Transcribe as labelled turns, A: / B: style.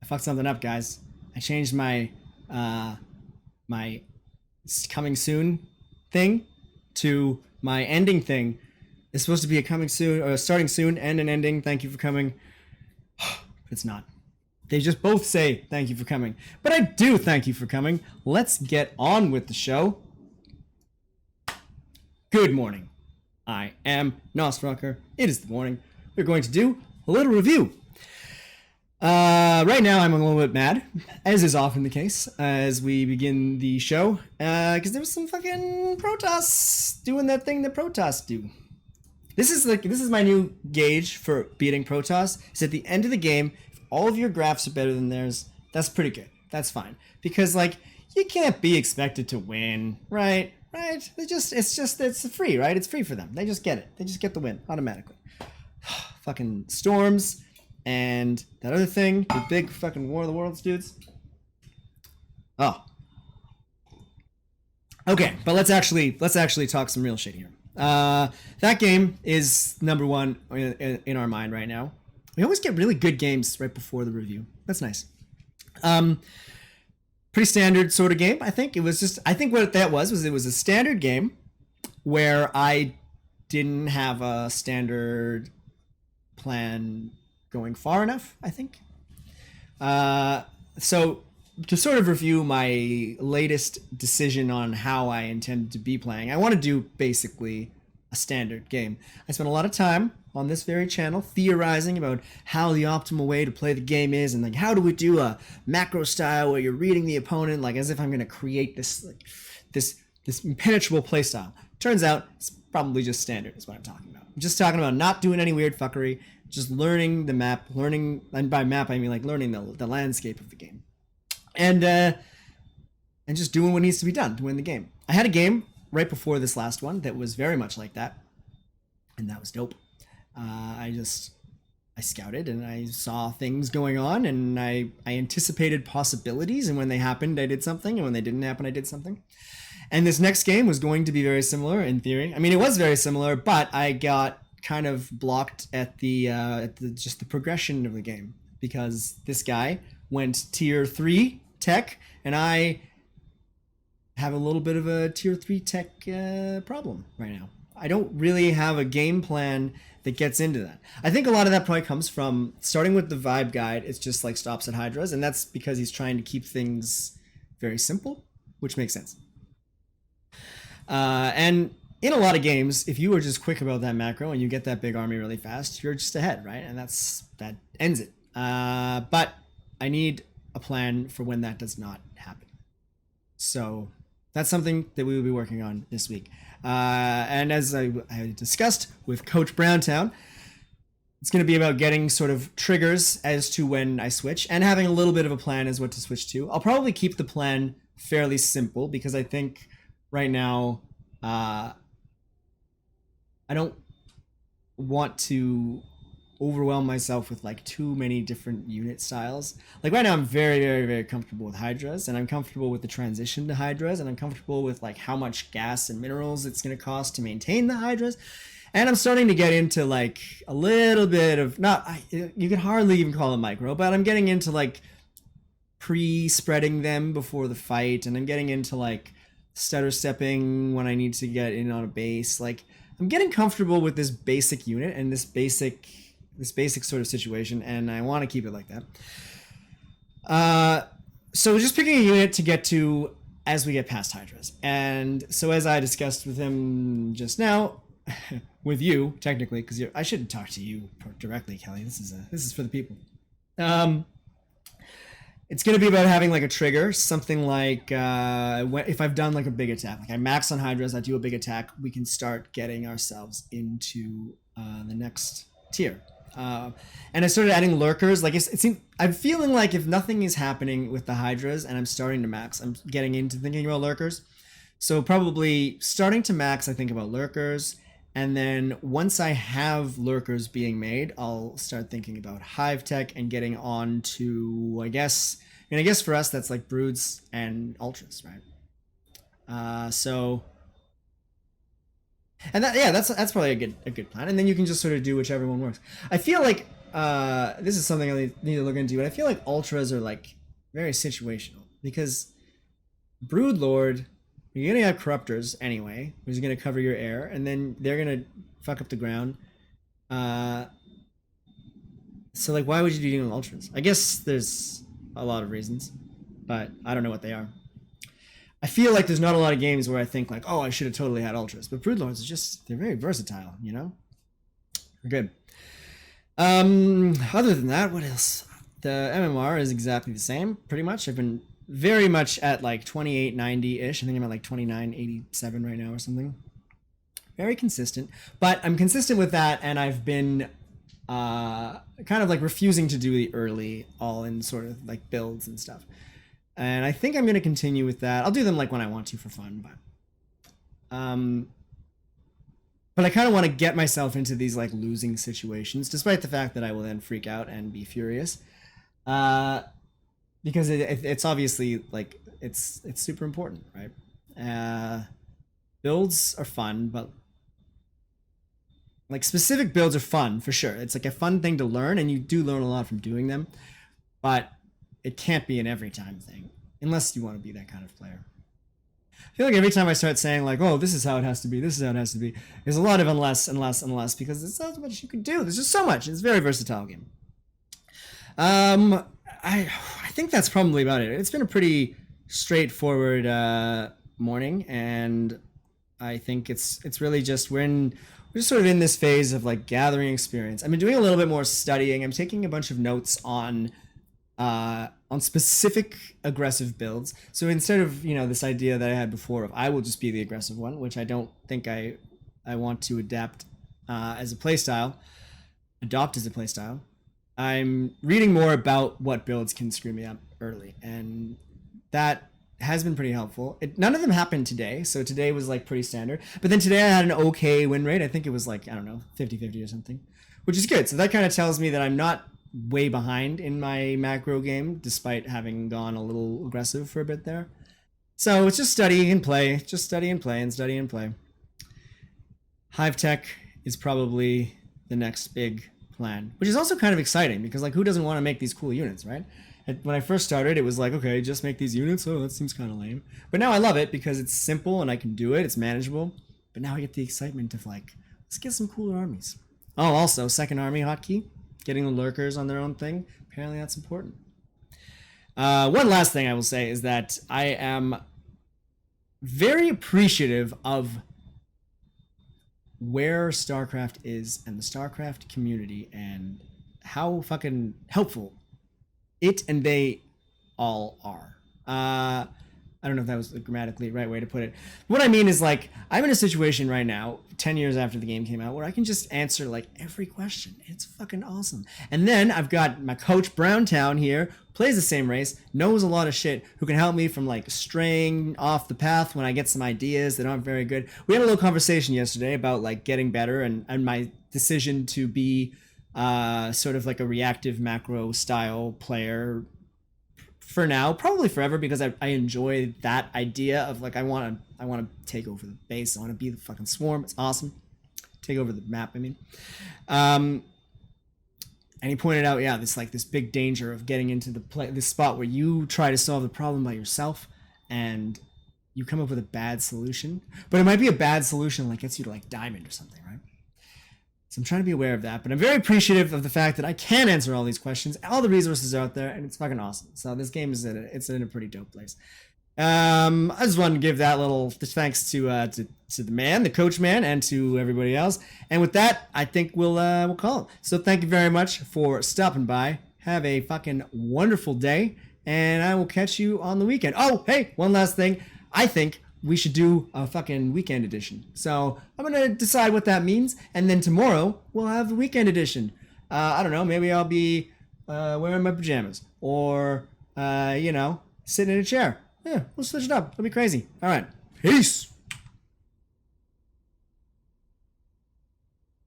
A: I fucked something up, guys. I changed my coming soon thing to my ending thing. It's supposed to be a coming soon or a starting soon and an ending. Thank you for coming. It's not. They just both say thank you for coming. But I do thank you for coming. Let's get on with the show. Good morning. I am Nosrocker. It is the morning. We're going to do a little review. Right now I'm a little bit mad, as is often the case, as we begin the show, because there was some fucking Protoss doing that thing that Protoss do. This is my new gauge for beating Protoss. Is at the end of the game, if all of your graphs are better than theirs, that's pretty good. That's fine. Because you can't be expected to win, right? Right? It's free, right? It's free for them. They just get it. They just get the win automatically. Fucking storms and that other thing, the big fucking War of the Worlds dudes. Oh. Okay, but let's actually talk some real shit here. That game is number one in our mind right now. We always get really good games right before the review. That's nice. Pretty standard sort of game. I think what that was it was a standard game where I didn't have a standard plan going far enough, I think. So to sort of review my latest decision on how I intended to be playing, I want to do basically a standard game. I spent a lot of time on this very channel theorizing about how the optimal way to play the game is, and how do we do a macro style where you're reading the opponent as if I'm going to create this impenetrable play style. Turns out it's probably just standard is what I'm talking about. I'm just talking about not doing any weird fuckery, just learning the map, and by map I mean learning the landscape of the game. And just doing what needs to be done to win the game. I had a game right before this last one that was very much like that, and that was dope. I scouted and I saw things going on, and I anticipated possibilities, and when they happened I did something, and when they didn't happen I did something. And this next game was going to be very similar in theory. I mean, it was very similar, but I got kind of blocked at the progression of the game, because this guy went tier 3 tech, and I have a little bit of a tier 3 tech problem right now. I don't really have a game plan that gets into that. I think a lot of that probably comes from starting with the vibe guide. It's just stops at Hydras, and that's because he's trying to keep things very simple, which makes sense. And in a lot of games, if you were just quick about that macro and you get that big army really fast, you're just ahead, right? And that ends it. But I need a plan for when that does not happen. So that's something that we will be working on this week. And as I discussed with Coach Browntown, it's going to be about getting sort of triggers as to when I switch, and having a little bit of a plan as what to switch to. I'll probably keep the plan fairly simple, because I think right now I don't want to overwhelm myself with too many different unit styles. Right now I'm very, very, very comfortable with Hydras, and I'm comfortable with the transition to Hydras, and I'm comfortable with how much gas and minerals it's going to cost to maintain the Hydras. And I'm starting to get into a little bit of you can hardly even call it micro, but I'm getting into pre-spreading them before the fight, and I'm getting into stutter stepping when I need to get in on a base. I'm getting comfortable with this basic unit and this basic sort of situation, and I want to keep it like that. So just picking a unit to get to as we get past Hydras. And so as I discussed with him just now, with you technically, because I shouldn't talk to you directly, Kelly. This is for the people. It's going to be about having a trigger, something if I've done a big attack, I max on Hydras, I do a big attack, we can start getting ourselves into the next tier. And I started adding lurkers. I'm feeling if nothing is happening with the Hydras and I'm starting to max, I'm getting into thinking about lurkers. So probably starting to max, I think about lurkers. And then once I have lurkers being made, I'll start thinking about hive tech and getting on to, I guess for us, that's broods and ultras, right? And that's probably a good plan. And then you can just sort of do whichever one works. I feel this is something I need to look into, but I feel like ultras are like very situational because Brood Lord, you're gonna have corruptors anyway, who's gonna cover your air, and then they're gonna fuck up the ground. Uh, so like, why would you be doing ultras? I guess there's a lot of reasons, but I don't know what they are. I feel like there's not a lot of games where I think like, oh, I should have totally had ultras, but Brood Lords are just they're very versatile, you know. They're good. Other than that, what else? The MMR is exactly the same, pretty much. I've been very much at like 2890-ish. I think I'm at like 2987 right now or something. Very consistent. But I'm consistent with that, and I've been kind of like refusing to do the early all-in sort of like builds and stuff. And I think I'm going to continue with that. I'll do them like when I want to for fun, but I kind of want to get myself into these like losing situations, despite the fact that I will then freak out and be furious, because it's obviously like it's super important, right? Builds are fun, but like specific builds are fun for sure. It's like a fun thing to learn, and you do learn a lot from doing them, but it can't be an every time thing unless you want to be that kind of player. I feel like every time I start saying like, oh, this is how it has to be, this is how it has to be, there's a lot of unless and less and less because there's so much you can do. There's just so much. It's a very versatile game. I think that's probably about it. It's been a pretty straightforward morning, and I think it's really just we're just sort of in this phase of like gathering experience. I've been doing a little bit more studying. I'm taking a bunch of notes on specific aggressive builds. So instead of, you know, this idea that I had before of I will just be the aggressive one, which I don't think I want to adopt as a playstyle, I'm reading more about what builds can screw me up early, and that has been pretty helpful. None of them happened today, so today was like pretty standard. But then today I had an okay win rate. I think it was like, I don't know, 50-50 or something, which is good. So that kind of tells me that I'm not way behind in my macro game, despite having gone a little aggressive for a bit there. So it's just study and play, just study and play and study and play. Hive Tech is probably the next big plan, which is also kind of exciting because like who doesn't want to make these cool units, right? When I first started, it was like, okay, just make these units. Oh, that seems kind of lame. But now I love it because it's simple and I can do it. It's manageable. But now I get the excitement of like, let's get some cooler armies. Oh, also, second army hotkey. Getting the lurkers on their own thing. Apparently that's important. One last thing I will say is that I am very appreciative of where StarCraft is and the StarCraft community and how fucking helpful it and they all are. I don't know if that was the grammatically right way to put it. What I mean is like, I'm in a situation right now, 10 years after the game came out, where I can just answer like every question. It's fucking awesome. And then I've got my coach Browntown here, plays the same race, knows a lot of shit, who can help me from like straying off the path when I get some ideas that aren't very good. We had a little conversation yesterday about like getting better and my decision to be sort of like a reactive macro style player for now, probably forever, because I enjoy that idea of like I want to take over the base. I want to be the fucking swarm. It's awesome. Take over the map, I mean. And he pointed out, yeah, this big danger of getting into this spot where you try to solve the problem by yourself and you come up with a bad solution, but it might be a bad solution that gets you to like diamond or something, right? So I'm trying to be aware of that, but I'm very appreciative of the fact that I can answer all these questions. All the resources are out there, and it's fucking awesome. So this game is in a pretty dope place. I just wanted to give that little thanks to the man, the coach man, and to everybody else. And with that, I think we'll call it. So thank you very much for stopping by. Have a fucking wonderful day, and I will catch you on the weekend. Oh, hey, one last thing. I think we should do a fucking weekend edition. So I'm going to decide what that means. And then tomorrow we'll have the weekend edition. I don't know. Maybe I'll be wearing my pajamas or, sitting in a chair. Yeah, we'll switch it up. It'll be crazy. All right. Peace.